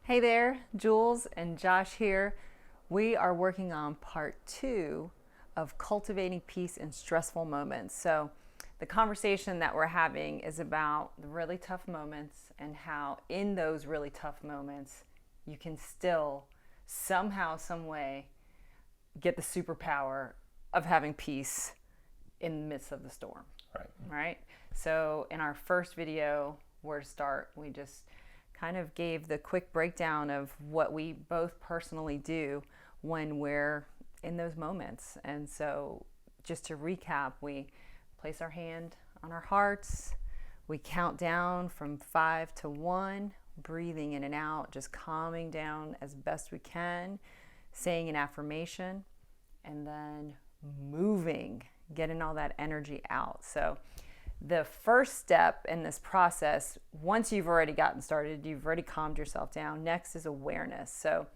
Hey there, Jules and Josh here. We are working on part 2 of cultivating peace in stressful moments. So, the conversation that we're having is about the really tough moments and how, in those really tough moments, you can still somehow, some way, get the superpower of having peace in the midst of the storm. Right? So, in our first video, where to start, we just kind of gave the quick breakdown of what we both personally do when we're in those moments. And so, just to recap, we place our hand on our hearts, we count down from 5 to 1, breathing in and out, just calming down as best we can, saying an affirmation, and then moving, getting all that energy out. So, the first step in this process, once you've already gotten started, you've already calmed yourself down, next is awareness. So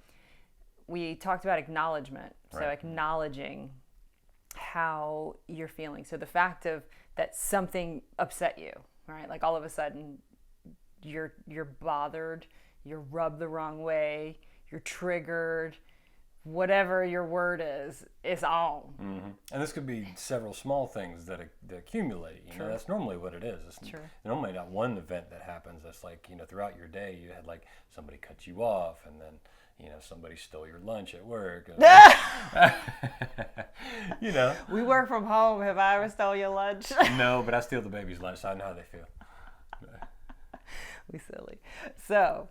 we talked about acknowledgement. So acknowledging how you're feeling. So the fact of that something upset you, right? Like all of a sudden you're bothered, you're rubbed the wrong way, you're triggered, whatever your word is on. Mm-hmm. And this could be several small things that accumulate. You know, that's normally what it is. It's normally not one event that happens. It's like, you know, throughout your day, you had like somebody cut you off, and then, you know, somebody stole your lunch at work. You know. We work from home. Have I ever stole your lunch? No, but I steal the baby's lunch, so I know how they feel. We silly. So,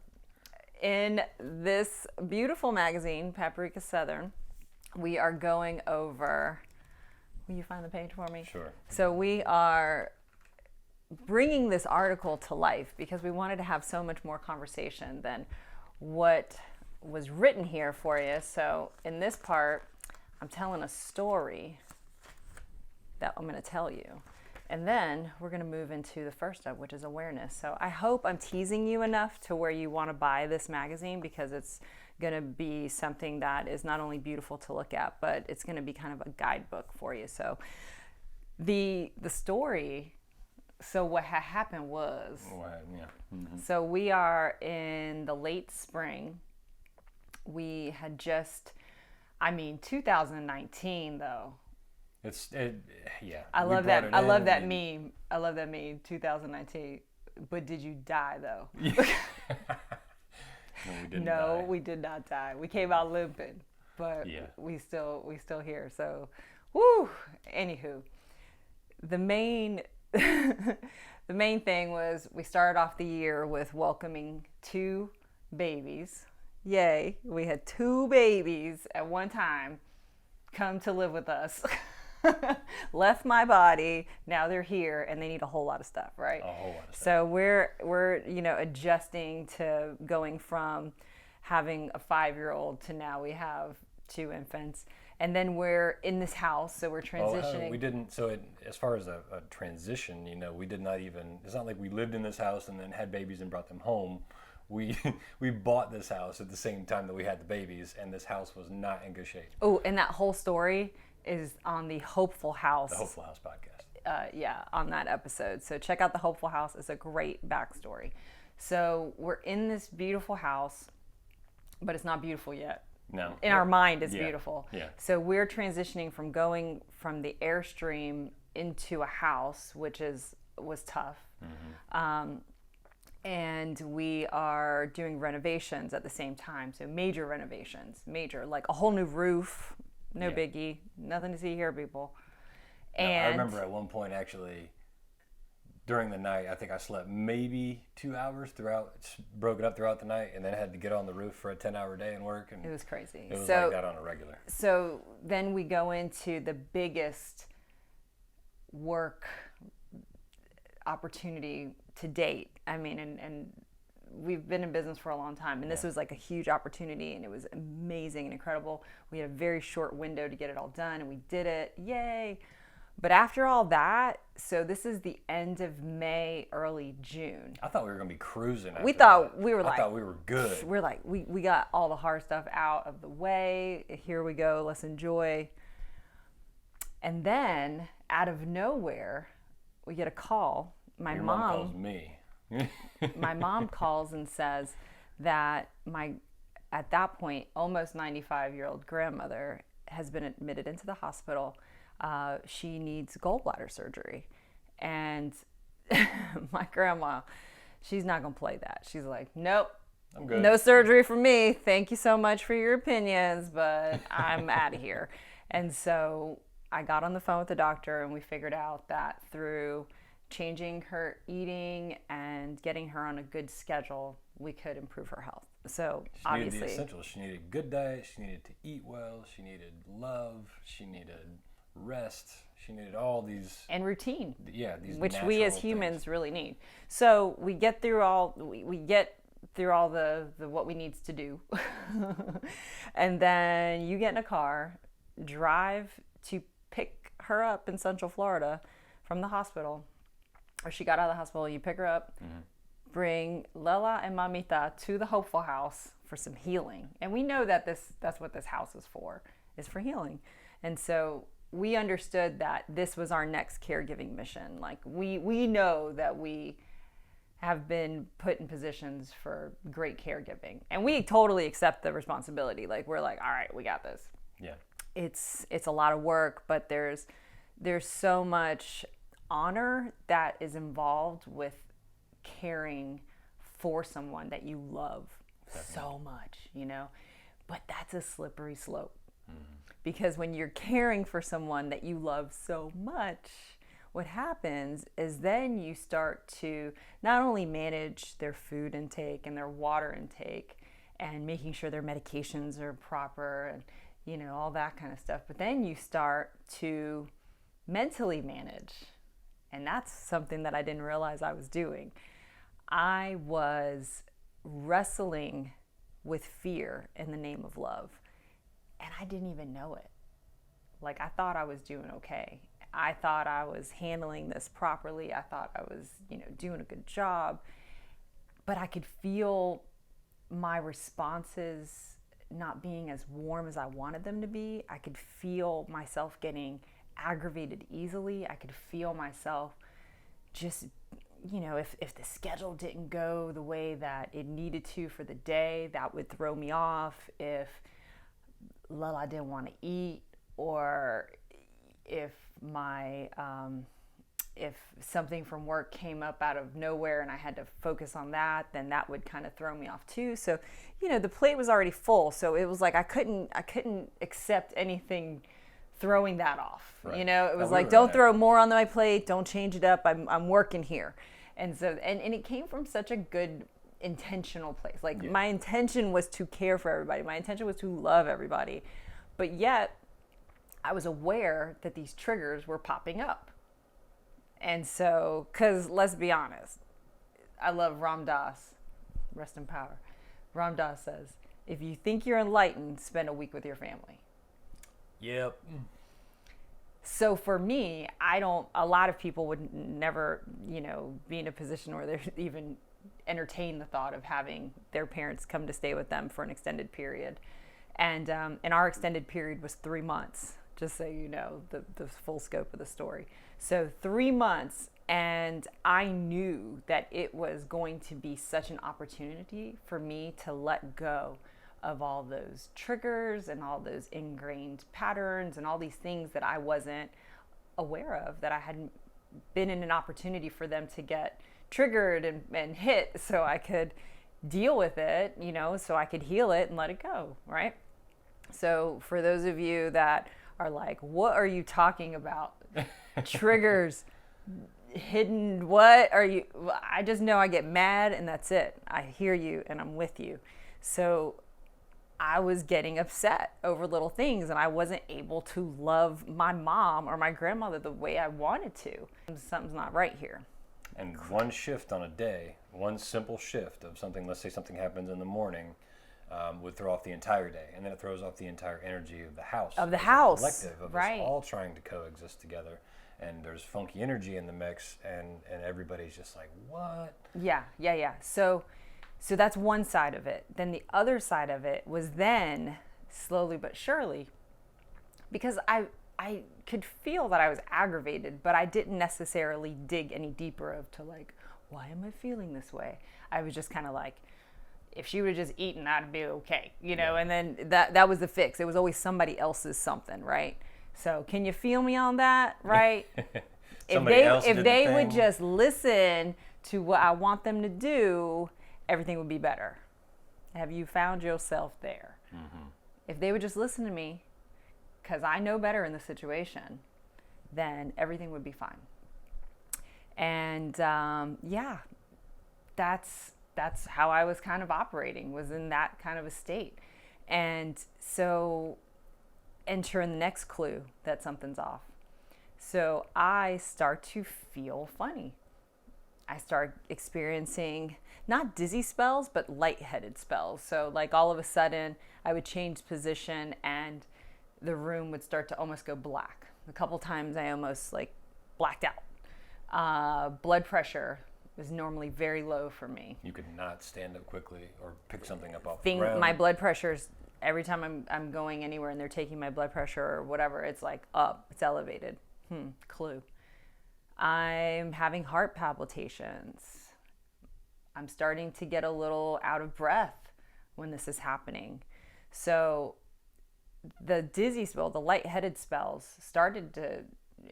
in this beautiful magazine, Paprika Southern, we are going over, will you find the page for me? Sure. So we are bringing this article to life because we wanted to have so much more conversation than what was written here for you. So in this part, I'm telling a story that I'm going to tell you. And then we're going to move into the first step, which is awareness. So I hope I'm teasing you enough to where you want to buy this magazine, because it's going to be something that is not only beautiful to look at, but it's going to be kind of a guidebook for you. So the story, so what happened was, so we are in the late spring. We had just, 2019 though. Yeah. I love that. I love that meme. I love that meme. 2019. But did you die though? No, we didn't. No, we did not die. We came out limping, but we still here. So, woo. Anywho, the main the main thing was we started off the year with welcoming 2 babies. Yay! We had 2 babies at one time come to live with us. Left my body, now they're here and they need a whole lot of stuff, right? A whole lot of stuff. So we're adjusting to going from having a 5-year-old to now we have 2 infants, and then we're in this house, so we're transitioning. We didn't. So as far as a transition, we did not even. It's not like we lived in this house and then had babies and brought them home. We bought this house at the same time that we had the babies, and this house was not in good shape. Oh, and that whole story is on the Hopeful House. The Hopeful House podcast. On that episode. So check out the Hopeful House. It's a great backstory. So we're in this beautiful house, but it's not beautiful yet. No. In our mind, it's beautiful. Yeah. So we're transitioning from going from the Airstream into a house, which was tough. Mm-hmm. And we are doing renovations at the same time. So major renovations, like a whole new roof. No biggie, nothing to see here, people. And I remember at one point, actually, during the night, I think I slept maybe 2 hours broke it up throughout the night, and then I had to get on the roof for a 10-hour day and work. And it was crazy. It was like that on a regular. So then we go into the biggest work opportunity to date. And we've been in business for a long time, and this was like a huge opportunity, and it was amazing and incredible. We had a very short window to get it all done, and we did it. Yay. But after all that, so this is the end of May, early June. I thought we were going to be cruising. I thought we were good. We're like, we got all the hard stuff out of the way. Here we go. Let's enjoy. And then out of nowhere, we get a call. Your mom calls me. My mom calls and says that my, at that point, almost 95-year-old grandmother has been admitted into the hospital. She needs gallbladder surgery. And my grandma, she's not going to play that. She's like, nope, I'm good. No surgery for me. Thank you so much for your opinions, but I'm out of here. And so I got on the phone with the doctor, and we figured out that through changing her eating and getting her on a good schedule, we could improve her health. So she obviously, needed the essentials. She needed a good diet. She needed to eat well. She needed love. She needed rest. She needed all these, and routine. Yeah, these which we as humans things. really need. So we get through all the what we needs to do, and then you get in a car, drive to pick her up in Central Florida from the hospital, or she got out of the hospital. You pick her up. Mm-hmm. Bring Lela and Mamita to the Hopeful House for some healing. And we know that that's what this house is for healing. And so we understood that this was our next caregiving mission. Like we know that we have been put in positions for great caregiving. And we totally accept the responsibility. Like we're like, all right, we got this. Yeah. It's a lot of work, but there's so much honor that is involved with caring for someone that you love so much, but that's a slippery slope. Mm-hmm. Because when you're caring for someone that you love so much, what happens is then you start to not only manage their food intake and their water intake and making sure their medications are proper and all that kind of stuff, but then you start to mentally manage. And that's something that I didn't realize I was doing. I was wrestling with fear in the name of love, and I didn't even know it. Like, I thought I was doing okay. I thought I was handling this properly. I thought I was, doing a good job, but I could feel my responses not being as warm as I wanted them to be. I could feel myself getting aggravated easily. I could feel myself just, if the schedule didn't go the way that it needed to for the day, that would throw me off. If Lala didn't want to eat, or if if something from work came up out of nowhere and I had to focus on that, then that would kind of throw me off too. So, the plate was already full. So it was like I couldn't accept anything throwing that off. Right. It was like, don't throw more on my plate, don't change it up. I'm working here. And so and it came from such a good intentional place. Like my intention was to care for everybody. My intention was to love everybody. But yet I was aware that these triggers were popping up. And so, because let's be honest, I love Ram Dass, rest in power. Ram Dass says, if you think you're enlightened, spend a week with your family. Yep. So for me, a lot of people would never, be in a position where they even entertain the thought of having their parents come to stay with them for an extended period. And our extended period was 3 months, just so you know the full scope of the story. So 3 months, and I knew that it was going to be such an opportunity for me to let go of all those triggers and all those ingrained patterns and all these things that I wasn't aware of, that I hadn't been in an opportunity for them to get triggered and hit so I could deal with it, so I could heal it and let it go, right? So for those of you that are like, what are you talking about? Triggers, hidden, what are you? I just know I get mad and that's it. I hear you and I'm with you. So I was getting upset over little things, and I wasn't able to love my mom or my grandmother the way I wanted to. Something's not right here. And one shift on a day, one simple shift of something, let's say something happens in the morning, would throw off the entire day, and then it throws off the entire energy of the house. Of the house, collective of right. Us all trying to coexist together, and there's funky energy in the mix, and everybody's just like, what? Yeah. So that's one side of it. Then the other side of it was then, slowly but surely, because I could feel that I was aggravated, but I didn't necessarily dig any deeper to like, why am I feeling this way? I was just kind of like, if she would have just eaten, I'd be okay, you know. And then that was the fix. It was always somebody else's something, right? So can you feel me on that, right? if they would just listen to what I want them to do, everything would be better. Have you found yourself there? Mm-hmm. If they would just listen to me, because I know better in the situation, then everything would be fine. And that's how I was kind of operating, was in that kind of a state. And so enter in the next clue that something's off. So I start to feel funny. I start experiencing not dizzy spells, but lightheaded spells. So like all of a sudden I would change position and the room would start to almost go black. A couple times I almost like blacked out. Blood pressure was normally very low for me. You could not stand up quickly or pick something up off the ground. My blood pressure's, every time I'm going anywhere and they're taking my blood pressure or whatever, it's like up, it's elevated. Clue. I'm having heart palpitations. I'm starting to get a little out of breath when this is happening. So the dizzy spell, the lightheaded spells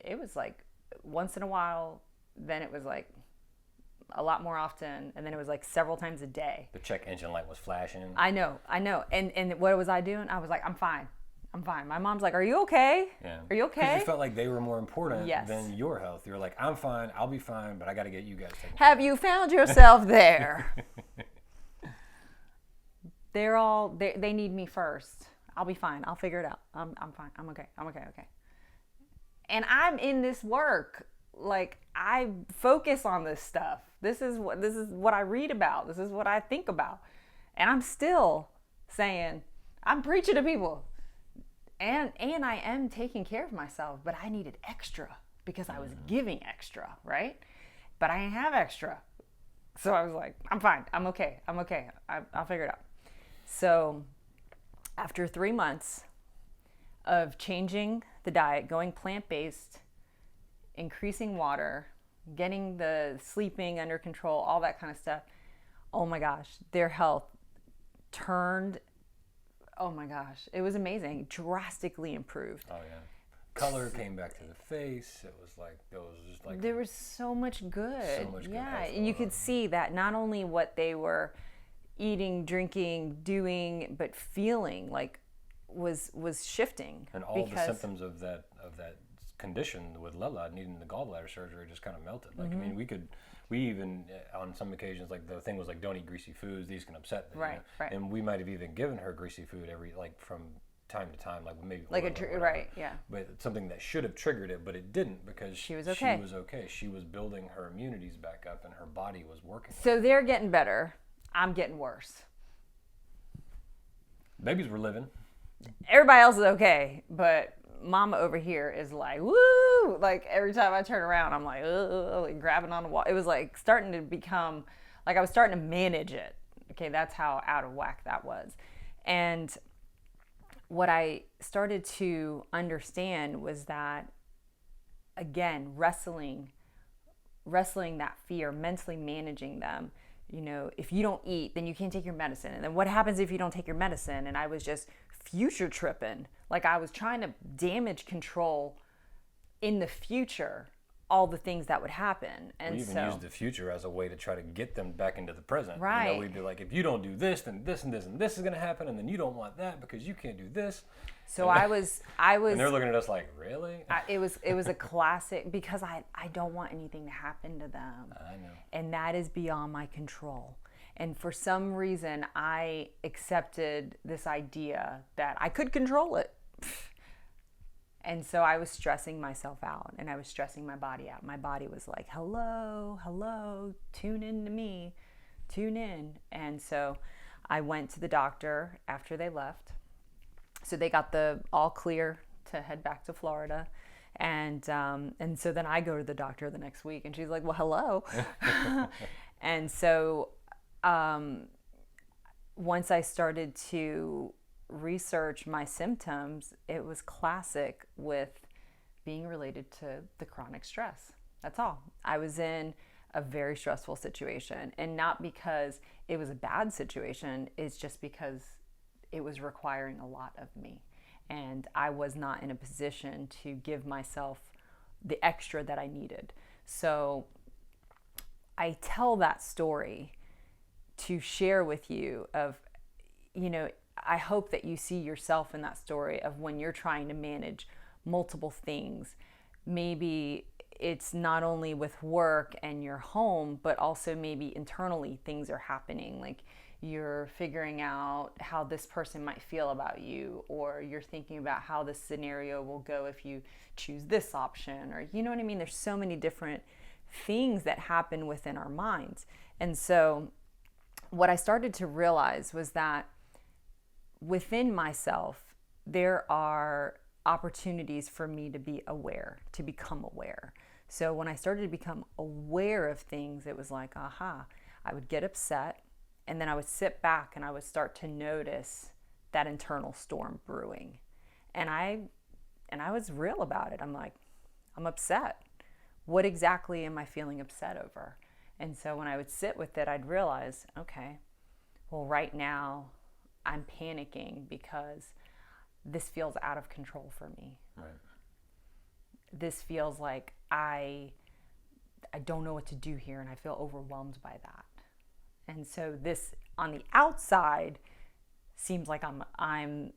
it was like once in a while, then it was like a lot more often, and then it was like several times a day. The check engine light was flashing. I know. And what was I doing? I was like, I'm fine. My mom's like, are you okay? Yeah. Are you okay? Because you felt like they were more important than your health. You're like, I'm fine, I'll be fine, but I got to get you guys taken care of. Have you found yourself there? They need me first. I'll be fine. I'll figure it out. I'm fine. I'm okay. Okay. And I'm in this work. Like, I focus on this stuff. This is what I read about. This is what I think about. And I'm still saying, I'm preaching to people. And I am taking care of myself, but I needed extra because I was giving extra, right? But I didn't have extra. So I was like, I'm fine. I'm okay. I'll figure it out. So after 3 months of changing the diet, going plant-based, increasing water, getting the sleeping under control, all that kind of stuff, oh my gosh, their health turned, oh my gosh, it was amazing, drastically improved. Oh yeah. Color came back to the face. It was like, there was so much good. So much good. Yeah, and you could see that not only what they were eating, drinking, doing, but feeling like was shifting. And all the symptoms of that condition with Lela needing the gallbladder surgery just kind of melted. Like, I mean, we even on some occasions, like the thing was like, don't eat greasy foods, these can upset them. Right. And we might have even given her greasy food from time to time, like maybe right, yeah. But it's something that should have triggered it, but it didn't, because she was okay. She was building her immunities back up, and her body was working. So they're getting better. I'm getting worse. Babies were living. Everybody else is okay, but Mama over here is like, woo! Like every time I turn around, I'm like, like grabbing on the wall. It was like starting to become, like I was starting to manage it. Okay, that's how out of whack that was. And what I started to understand was that, again, wrestling that fear, mentally managing them. You know, if you don't eat, then you can't take your medicine. And then what happens if you don't take your medicine? And I was just future tripping. Like I was trying to damage control in the future all the things that would happen. And we even used the future as a way to try to get them back into the present. Right. You know, we'd be like, if you don't do this, then this and this and this is going to happen, and then you don't want that because you can't do this. So I was. And they're looking at us like, really? It was a classic, because I don't want anything to happen to them. I know. And that is beyond my control. And for some reason, I accepted this idea that I could control it. And so I was stressing myself out, and I was stressing my body out. My body was like, hello, tune in to me, tune in. And so I went to the doctor after they left. So they got the all clear to head back to Florida. And so then I go to the doctor the next week, and she's like, well, hello. And so once I started to research my symptoms, it was classic with being related to the chronic stress. That's all. I was in a very stressful situation. And not because it was a bad situation, it's just because it was requiring a lot of me. And I was not in a position to give myself the extra that I needed. So I tell that story to share with you of, I hope that you see yourself in that story of when you're trying to manage multiple things. Maybe it's not only with work and your home, but also maybe internally things are happening. Like you're figuring out how this person might feel about you, or you're thinking about how this scenario will go if you choose this option, or you know what I mean? There's so many different things that happen within our minds. And so what I started to realize was that within myself, there are opportunities for me to be aware, to become aware. So when I started to become aware of things, it was like, aha, I would get upset, and then I would sit back and I would start to notice that internal storm brewing. And I was real about it. I'm like, I'm upset. What exactly am I feeling upset over? And so when I would sit with it, I'd realize, okay, well, right now I'm panicking because this feels out of control for me. Right. This feels like I don't know what to do here, and I feel overwhelmed by that. And so this on the outside seems like I'm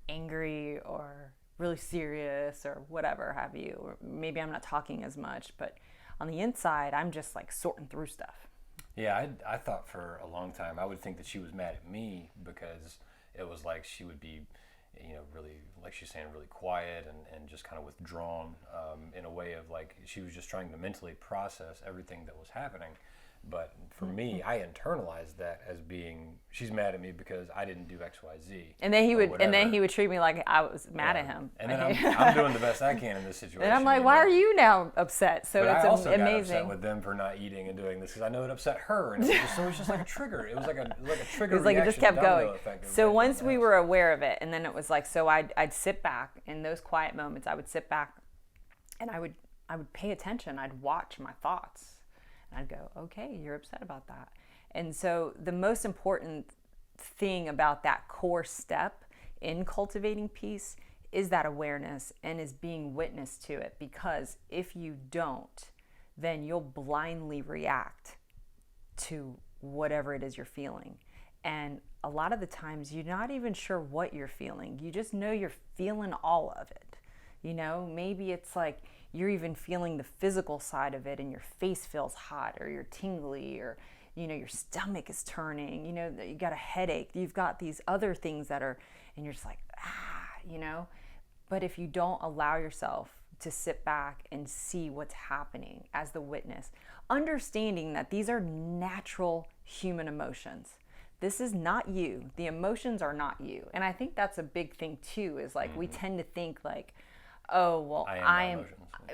angry or really serious or whatever have you, or maybe I'm not talking as much, but on the inside I'm just like sorting through stuff. Yeah, I thought for a long time I would think that she was mad at me because it was like she would be, really, like she's saying, really quiet and just kind of withdrawn, in a way of like she was just trying to mentally process everything that was happening. But for me, I internalized that as being, she's mad at me because I didn't do X, Y, Z. And then he would treat me like I was mad at him. And then I'm doing the best I can in this situation. And I'm like, why are you now upset? So but it's I also amazing. got upset with them for not eating and doing this because I know it upset her, and it was just like a trigger. It was like a trigger. It was like it just kept going. So once we were were aware of it, and then it was like, so I'd sit back in those quiet moments. I would sit back, and I would pay attention. I'd watch my thoughts. I'd go, okay, you're upset about that. And so the most important thing about that core step in cultivating peace is that awareness and is being witness to it. Because if you don't, then you'll blindly react to whatever it is you're feeling. And a lot of the times you're not even sure what you're feeling. You just know you're feeling all of it. Maybe it's like you're even feeling the physical side of it, and your face feels hot, or you're tingly, or your stomach is turning, you got a headache, you've got these other things that are, and you're just like, but if you don't allow yourself to sit back and see what's happening as the witness, understanding that these are natural human emotions. This is not you. The emotions are not you. And I think that's a big thing too, is like, we tend to think like, oh, well, I am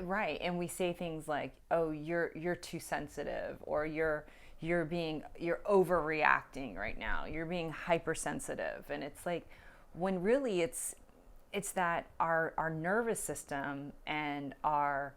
right. And we say things like, oh, you're too sensitive, or you're overreacting right now. You're being hypersensitive. And it's like, when really it's that our nervous system and our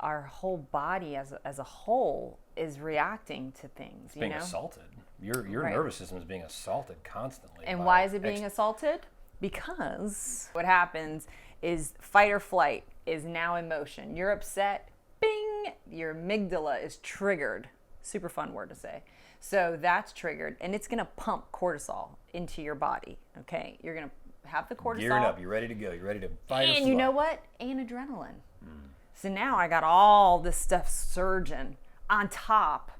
whole body as a whole is reacting to things. It's being assaulted. Your right. nervous system is being assaulted constantly. And why is it being assaulted? Because what happens is fight or flight is now emotion. You're upset, bing, your amygdala is triggered. Super fun word to say. So that's triggered, and it's going to pump cortisol into your body, okay? You're going to have the cortisol. Gearing up, you're ready to go. You're ready to fight or flight. And you know what? And adrenaline. So now I got all this stuff surging on top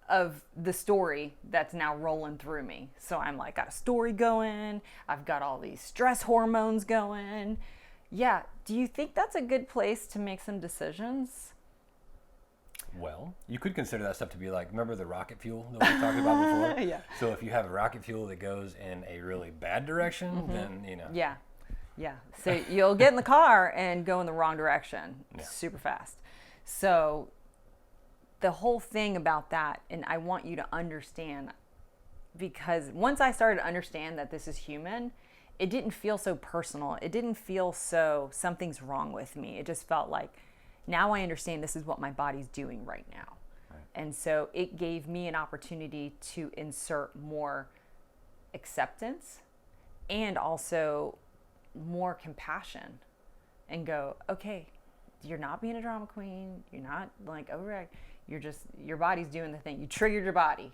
of the story that's now rolling through me. So I'm like, got a story going. I've got all these stress hormones going. Yeah. Do you think that's a good place to make some decisions? Well, you could consider that stuff to be like, remember the rocket fuel that we talked about before? Yeah. So if you have a rocket fuel that goes in a really bad direction, then, Yeah. Yeah. So you'll get in the car and go in the wrong direction super fast. So the whole thing about that, and I want you to understand, because once I started to understand that this is human, it didn't feel so personal. It didn't feel so something's wrong with me. It just felt like, now I understand this is what my body's doing right now. And so it gave me an opportunity to insert more acceptance and also more compassion and go, okay, you're not being a drama queen. You're not like overreact. Your body's doing the thing. You triggered your body.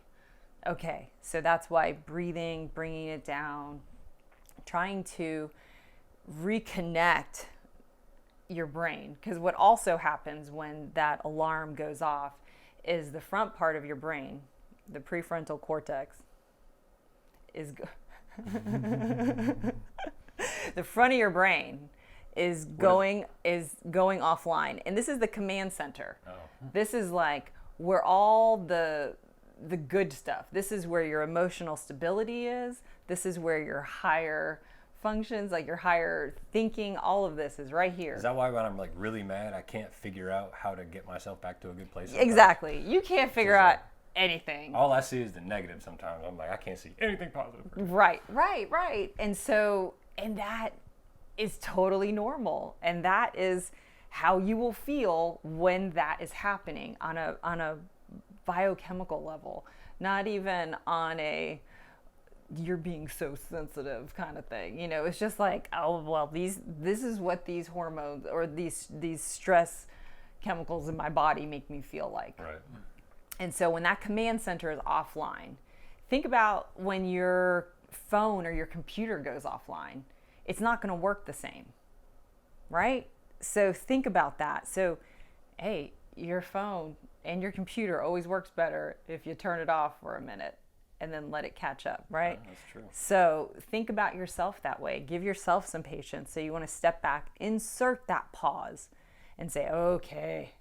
Okay. So that's why breathing, bringing it down, trying to reconnect your brain. Because what also happens when that alarm goes off is the front part of your brain, the prefrontal cortex, is the front of your brain is going offline, and this is the command center. Oh. This is like where all the good stuff. This is where your emotional stability is. This is where your higher functions, like your higher thinking, all of this is right here. Is that why when I'm like really mad, I can't figure out how to get myself back to a good place? Sometimes? Exactly. You can't figure out anything. All I see is the negative sometimes. I'm like, I can't see anything positive. Right. And that is totally normal. And that is how you will feel when that is happening on a biochemical level, not even on a you're being so sensitive kind of thing. You know, it's just like, oh, well, this is what these hormones or these stress chemicals in my body make me feel like. Right. And so when that command center is offline, think about when your phone or your computer goes offline, it's not going to work the same, right? So think about that. So, hey, your phone and your computer always works better if you turn it off for a minute and then let it catch up, right? Yeah, that's true. So think about yourself that way. Give yourself some patience. So you want to step back, insert that pause and say, okay,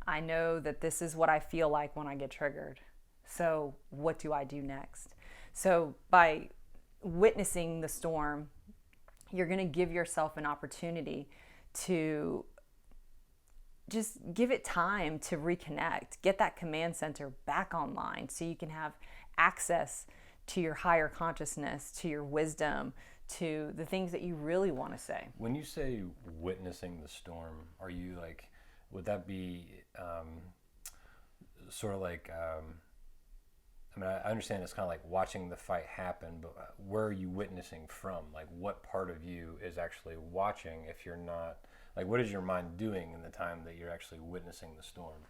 I know that this is what I feel like when I get triggered. So what do I do next? So by witnessing the storm, you're going to give yourself an opportunity to just give it time to reconnect, get that command center back online so you can have access to your higher consciousness, to your wisdom, to the things that you really want to say. When you say witnessing the storm, are you like, would that be sort of like, I mean, I understand it's kind of like watching the fight happen, but where are you witnessing from? Like, what part of you is actually watching if you're not, like, what is your mind doing in the time that you're actually witnessing the storm?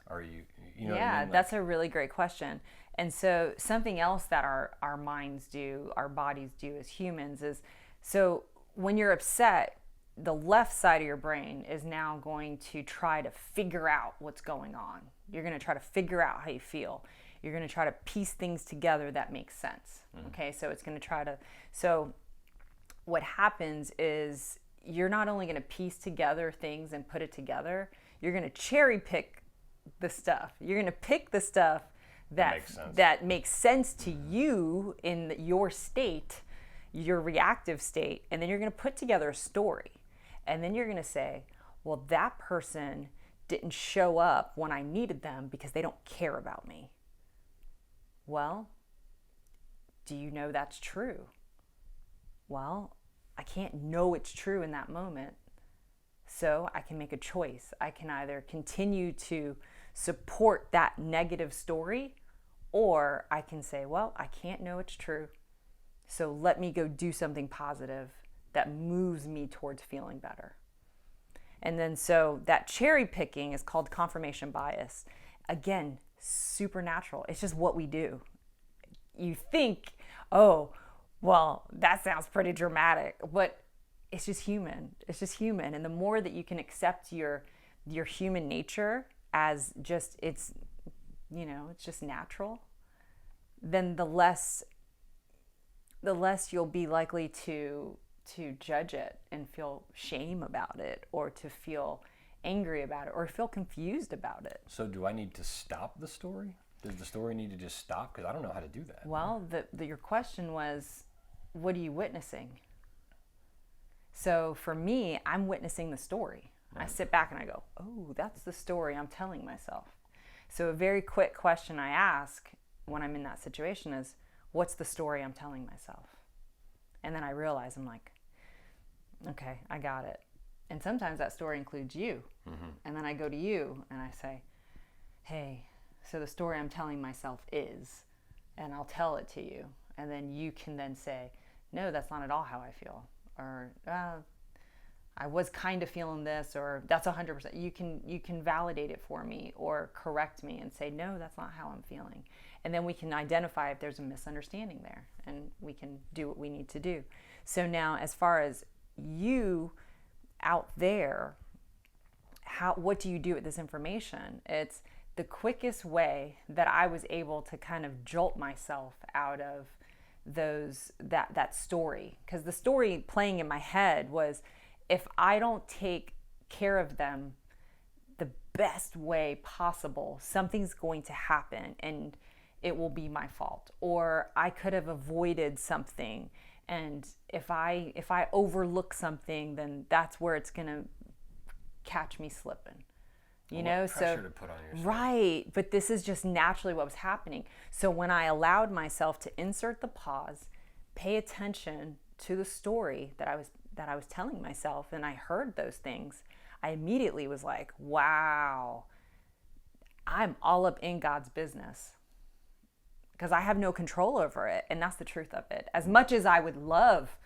Are you know what I mean? Like, that's a really great question. And so something else that our minds do, our bodies do as humans is, so when you're upset, the left side of your brain is now going to try to figure out what's going on. You're going to try to figure out how you feel. You're going to try to piece things together that makes sense. Okay, so it's going to try to, so what happens is you're not only going to piece together things and put it together, you're going to cherry pick the stuff. You're going to pick the stuff that makes sense to you in your state, your reactive state, and then you're going to put together a story. And then you're going to say, well, that person didn't show up when I needed them because they don't care about me. Well, do you know that's true? Well, I can't know it's true in that moment. So I can make a choice. I can either continue to support that negative story, or I can say, well, I can't know it's true. So let me go do something positive that moves me towards feeling better. And then so that cherry picking is called confirmation bias. Again, supernatural. It's just what we do. You think, oh, well, that sounds pretty dramatic, but it's just human. It's just human. And the more that you can accept your human nature as just it's just natural, then the less you'll be likely to judge it and feel shame about it, or to feel angry about it, or feel confused about it. So do I need to stop the story? Does the story need to just stop? Because I don't know how to do that. Well, your question was, what are you witnessing? So for me, I'm witnessing the story. Right. I sit back and I go, oh, that's the story I'm telling myself. So a very quick question I ask when I'm in that situation is, what's the story I'm telling myself? And then I realize, I'm like, okay, I got it. And sometimes that story includes you. Mm-hmm. And then I go to you and I say, hey, So the story I'm telling myself is, and I'll tell it to you. And then you can then say, no, that's not at all how I feel. Or, I was kind of feeling this, or that's 100%. You can validate it for me or correct me and say, no, that's not how I'm feeling. And then we can identify if there's a misunderstanding there, and we can do what we need to do. So now, as far as you out there, what do you do with this information? It's the quickest way that I was able to kind of jolt myself out of that story, because the story playing in my head was, if I don't take care of them the best way possible, something's going to happen and it will be my fault, or I could have avoided something, and if I overlook something, then that's where it's going to catch me slipping. You know, pressure to put on yourself. Right, but this is just naturally what was happening. So when I allowed myself to insert the pause, pay attention to the story that I was telling myself, and I heard those things, I immediately was like, wow, I'm all up in God's business, because I have no control over it. And that's the truth of it. As much as I would love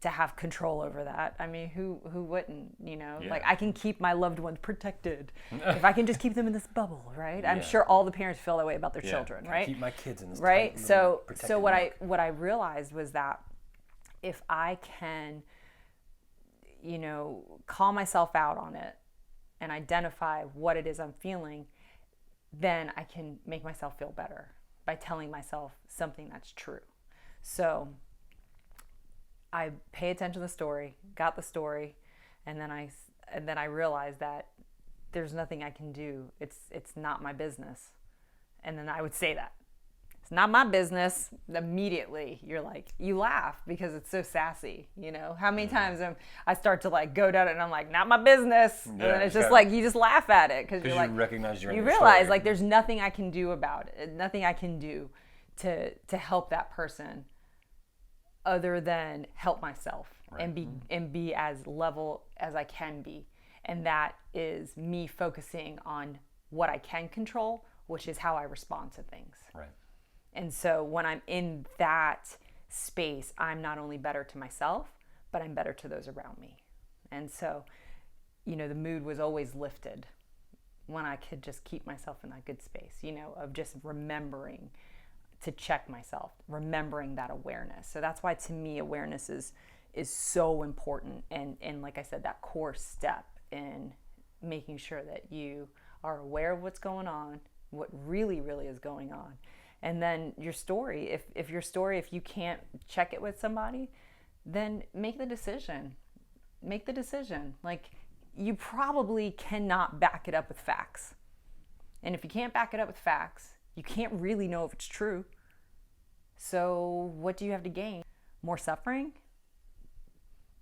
to have control over that, I mean, who wouldn't, you know? Yeah. Like, I can keep my loved ones protected if I can just keep them in this bubble, right? Yeah. I'm sure all the parents feel that way about their children, Can right? keep my kids in this right? tight So protected what I realized was that if I can, you know, call myself out on it and identify what it is I'm feeling, then I can make myself feel better by telling myself something that's true. So I pay attention to the story, got the story, and then I realized that there's nothing I can do. It's not my business. And then I would say that. It's not my business. Immediately, you laugh because it's so sassy, you know? How many times I start to like go down it and I'm like, not my business. Yeah, and then it's just like, you just laugh at it because you're like, recognize you realize like there's nothing I can do about it. Nothing I can do to help that person other than help myself, right, and be as level as I can be. And that is me focusing on what I can control, which is how I respond to things. Right. And so when I'm in that space, I'm not only better to myself, but I'm better to those around me. And so, you know, the mood was always lifted when I could just keep myself in that good space, you know, of just remembering to check myself, remembering that awareness. So that's why to me awareness is so important. And like I said, that core step in making sure that you are aware of what's going on, what really, really is going on. And then your story, if you can't check it with somebody, then make the decision. Like, you probably cannot back it up with facts. And if you can't back it up with facts, you can't really know if it's true. So what do you have to gain? More suffering?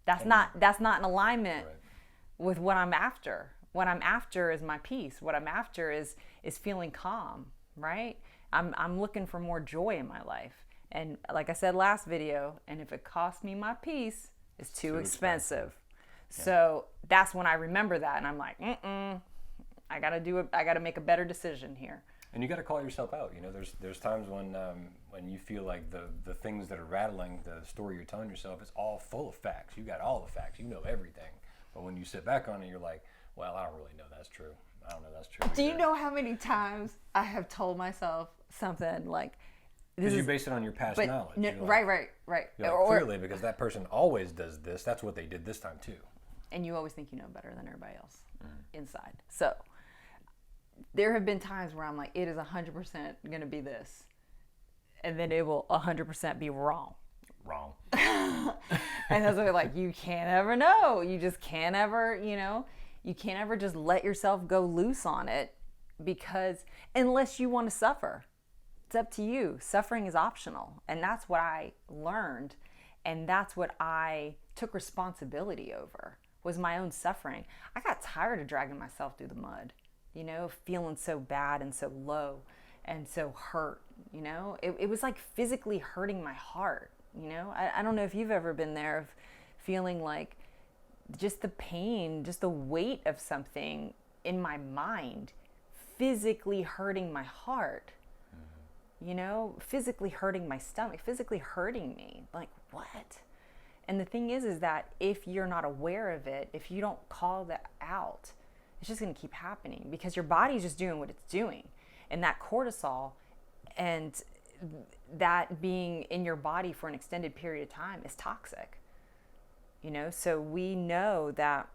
That's not in alignment with what I'm after. What I'm after is my peace. What I'm after is feeling calm, right? I'm looking for more joy in my life. And like I said last video, and if it costs me my peace, it's too expensive. Yeah. So that's when I remember that, and I'm like, I gotta make a better decision here. And you got to call yourself out. You know, there's times when you feel like the things that are rattling the story you're telling yourself is all full of facts. You got all the facts. You know everything. But when you sit back on it, you're like, well, I don't really know that's true. I don't know that's true. Do you know how many times I have told myself something like, because you base it on your past knowledge. No, like, right. Clearly, because that person always does this. That's what they did this time too. And you always think you know better than everybody else inside. So there have been times where I'm like, it is 100% going to be this. And then it will 100% be wrong. And that's what like, you can't ever know. You just can't ever, you know, you can't ever just let yourself go loose on it, because unless you want to suffer, it's up to you. Suffering is optional. And that's what I learned. And that's what I took responsibility over, was my own suffering. I got tired of dragging myself through the mud, you know, feeling so bad and so low and so hurt, you know. It was like physically hurting my heart, you know. I don't know if you've ever been there, of feeling like just the pain, just the weight of something in my mind physically hurting my heart, physically hurting my stomach, physically hurting me. Like, what? And the thing is that if you're not aware of it, if you don't call that out, it's just going to keep happening because your body's just doing what it's doing. And that cortisol and that being in your body for an extended period of time is toxic. So we know that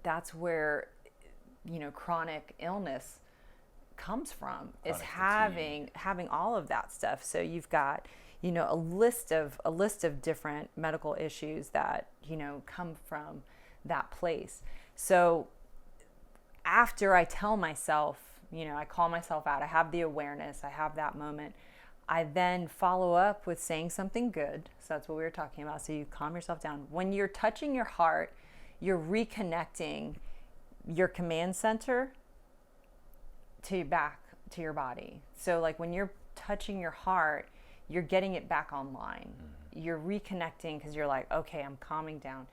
that's where, chronic illness comes from, is having all of that stuff. So you've got, a list of different medical issues that, come from that place. So after I tell myself, I call myself out, I have the awareness, I have that moment, I then follow up with saying something good. So that's what we were talking about. So you calm yourself down. When you're touching your heart, you're reconnecting your command center to back to your body. So like when you're touching your heart, you're getting it back online. You're reconnecting because you're like, okay, I'm calming down.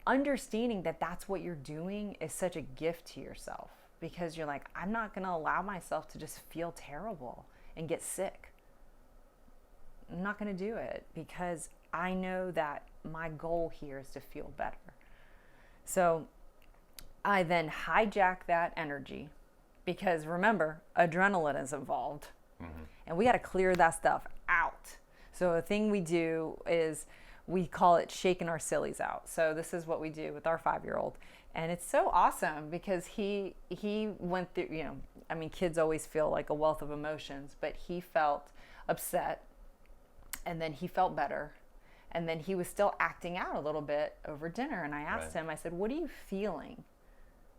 Understanding that that's what you're doing is such a gift to yourself, because you're like, I'm not going to allow myself to just feel terrible and get sick. I'm not going to do it because I know that my goal here is to feel better. So I then hijack that energy, because remember, adrenaline is involved, and we got to clear that stuff out. So the thing we do is we call it shaking our sillies out. So this is what we do with our 5-year-old. And it's so awesome because he went through, kids always feel like a wealth of emotions, but he felt upset, and then he felt better. And then he was still acting out a little bit over dinner. And I asked him, I said, what are you feeling?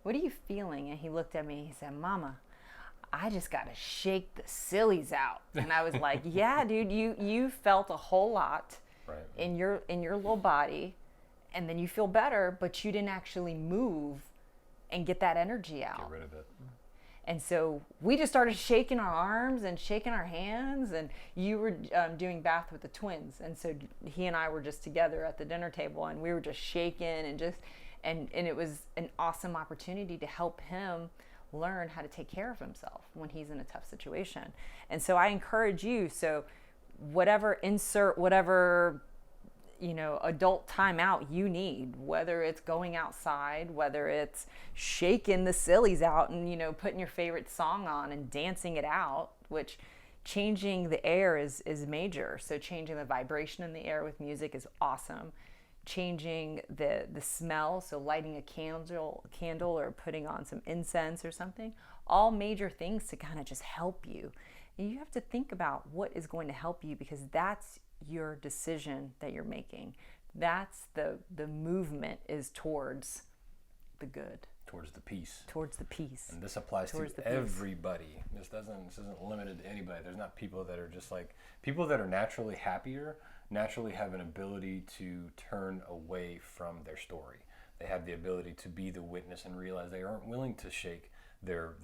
What are you feeling? And he looked at me, he said, Mama, I just got to shake the sillies out. And I was like, yeah, dude, you felt a whole lot in your little body, and then you feel better, but you didn't actually move and get that energy out. Get rid of it. And so we just started shaking our arms and shaking our hands, and you were doing bath with the twins. And so he and I were just together at the dinner table, and we were just shaking and it was an awesome opportunity to help him learn how to take care of himself when he's in a tough situation. And so I encourage you, so whatever adult timeout you need, whether it's going outside, whether it's shaking the sillies out and, putting your favorite song on and dancing it out, which changing the air is major. So changing the vibration in the air with music is awesome. Changing the smell, so lighting a candle or putting on some incense or something, all major things to kind of just help you. And you have to think about what is going to help you, because that's your decision that you're making. That's the movement is towards the good. Towards the peace. Towards the peace. And this applies to everybody. This isn't limited to anybody. There's not people that are just like, people that are naturally happier naturally have an ability to turn away from their story. They have the ability to be the witness and realize they aren't willing to shake their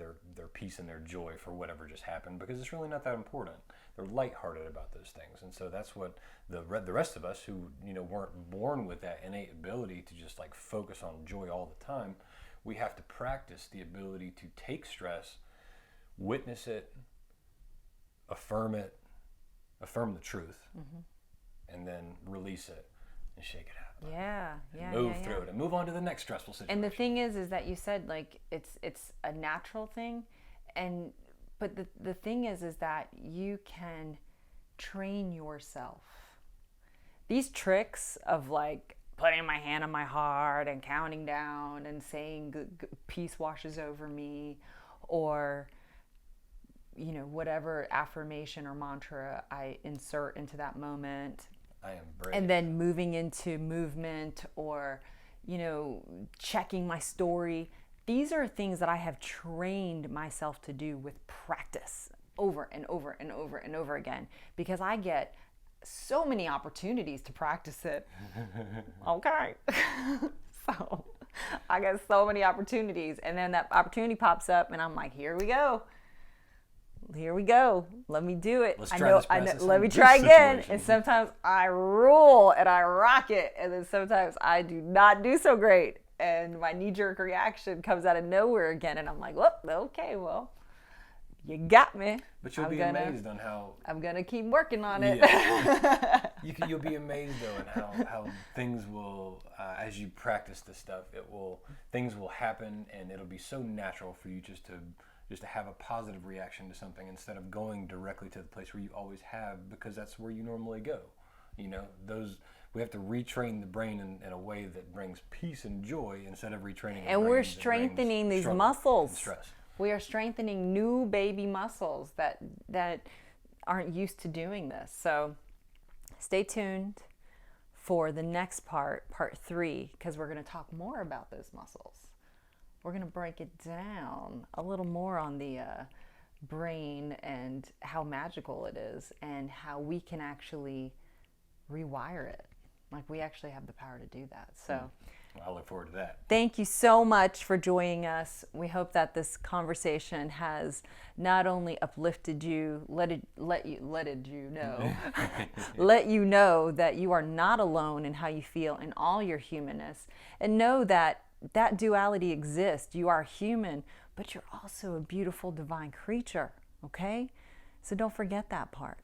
peace and their joy for whatever just happened, because it's really not that important. They're lighthearted about those things. And so that's what the rest of us who weren't born with that innate ability to just like focus on joy all the time, we have to practice the ability to take stress, witness it, affirm the truth, and then release it and shake it out. Move through it and move on to the next stressful situation. And the thing is that you said like it's a natural thing, but the thing is that you can train yourself. These tricks of like putting my hand on my heart and counting down and saying peace washes over me, or whatever affirmation or mantra I insert into that moment. I am brave. And then moving into movement, or checking my story. These are things that I have trained myself to do with practice over and over and over and over again, because I get so many opportunities to practice it. Okay. So I get so many opportunities, and then that opportunity pops up and I'm like, here we go. Let me do it. Let me try again. Situation. And sometimes I rule and I rock it, and then sometimes I do not do so great. and my knee-jerk reaction comes out of nowhere again, and I'm like, whoop, okay, well, you got me. But you'll be amazed on how... I'm going to keep working on it. Yeah. You'll be amazed, though, in how things will, as you practice this stuff, things will happen, and it'll be so natural for you just to have a positive reaction to something instead of going directly to the place where you always have, because that's where you normally go. You know, we have to retrain the brain in a way that brings peace and joy instead of retraining. And we're strengthening these muscles. Stress. We are strengthening new baby muscles that aren't used to doing this. So stay tuned for the next part 3, because we're going to talk more about those muscles. We're going to break it down a little more on the brain and how magical it is and how we can actually rewire it. Like, we actually have the power to do that. So I look forward to that. Thank you so much for joining us. We hope that this conversation has not only uplifted you, let you know let you know that you are not alone in how you feel in all your humanness, and know that duality exists. You are human, but you're also a beautiful divine creature, okay? So don't forget that part.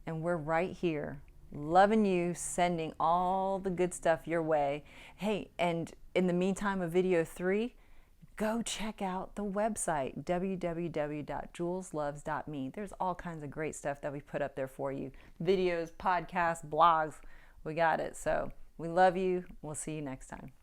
And we're right here, loving you, sending all the good stuff your way. Hey, and in the meantime of video 3, go check out the website, www.julesloves.me. There's all kinds of great stuff that we put up there for you. Videos, podcasts, blogs, we got it. So we love you. We'll see you next time.